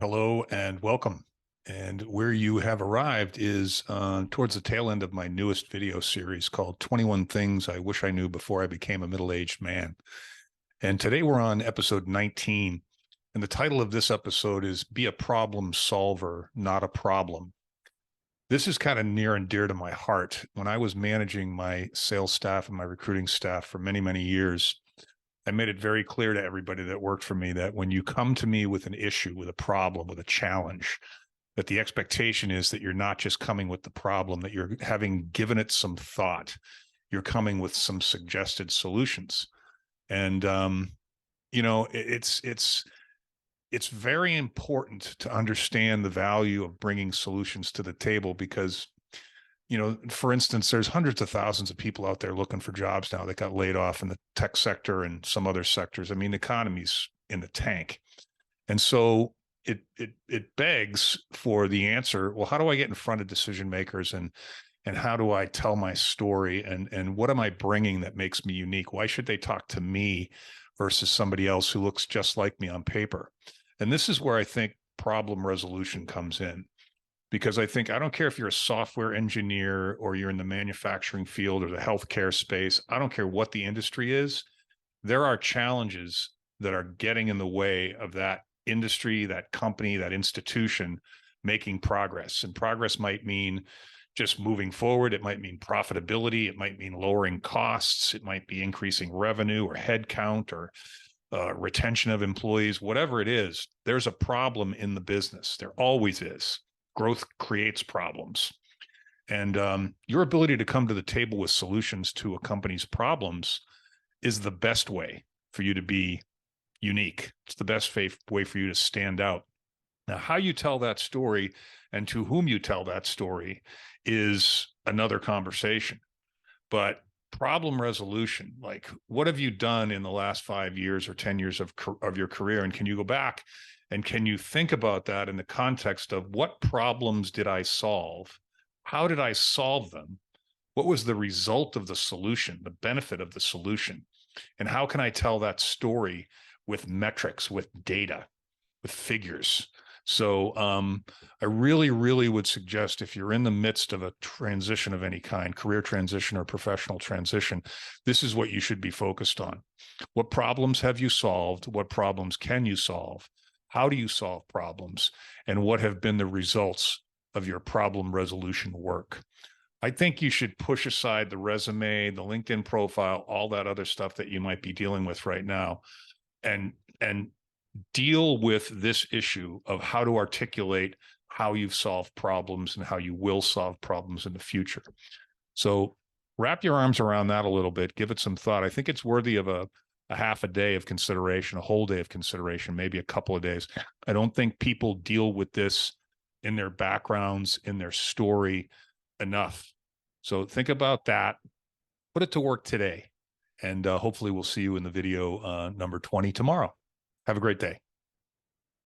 Hello and welcome. And where you have arrived is towards the tail end of my newest video series called 21 Things I Wish I Knew Before I Became a Middle-Aged Man. And today we're on episode 19. And the title of this episode is Be a Problem Solver, Not a Problem. This is kind of near and dear to my heart. When I was managing my sales staff and my recruiting staff for many, many years, I made it very clear to everybody that worked for me that when you come to me with an issue, with a problem, with a challenge, that the expectation is that you're not just coming with the problem, that you're having given it some thought. You're coming with some suggested solutions. And, it's very important to understand the value of bringing solutions to the table because for instance, there's hundreds of thousands of people out there looking for jobs now that got laid off in the tech sector and some other sectors. I mean, the economy's in the tank. And so it begs for the answer, well, how do I get in front of decision makers and how do I tell my story and what am I bringing that makes me unique? Why should they talk to me versus somebody else who looks just like me on paper? And this is where I think problem resolution comes in. Because I don't care if you're a software engineer or you're in the manufacturing field or the healthcare space, I don't care what the industry is, there are challenges that are getting in the way of that industry, that company, that institution making progress. And progress might mean just moving forward. It might mean profitability. It might mean lowering costs. It might be increasing revenue or headcount or retention of employees, whatever it is, there's a problem in the business. There always is. Growth creates problems. And your ability to come to the table with solutions to a company's problems is the best way for you to be unique. It's the best way for you to stand out. Now, how you tell that story and to whom you tell that story is another conversation. But problem resolution, like what have you done in the last 5 years or 10 years of your career? And can you go back and can you think about that in the context of what problems did I solve? How did I solve them? What was the result of the solution, the benefit of the solution? And how can I tell that story with metrics, with data, with figures? So I really, really would suggest if you're in the midst of a transition of any kind, career transition or professional transition, this is what you should be focused on. What problems have you solved? What problems can you solve? How do you solve problems? And what have been the results of your problem resolution work? I think you should push aside the resume, the LinkedIn profile, all that other stuff that you might be dealing with right now, and deal with this issue of how to articulate how you've solved problems and how you will solve problems in the future. So wrap your arms around that a little bit, give it some thought. I think it's worthy of a half a day of consideration, a whole day of consideration, maybe a couple of days. I don't think people deal with this in their backgrounds, in their story enough. So think about that, put it to work today, and hopefully we'll see you in the video number 20 tomorrow. Have a great day.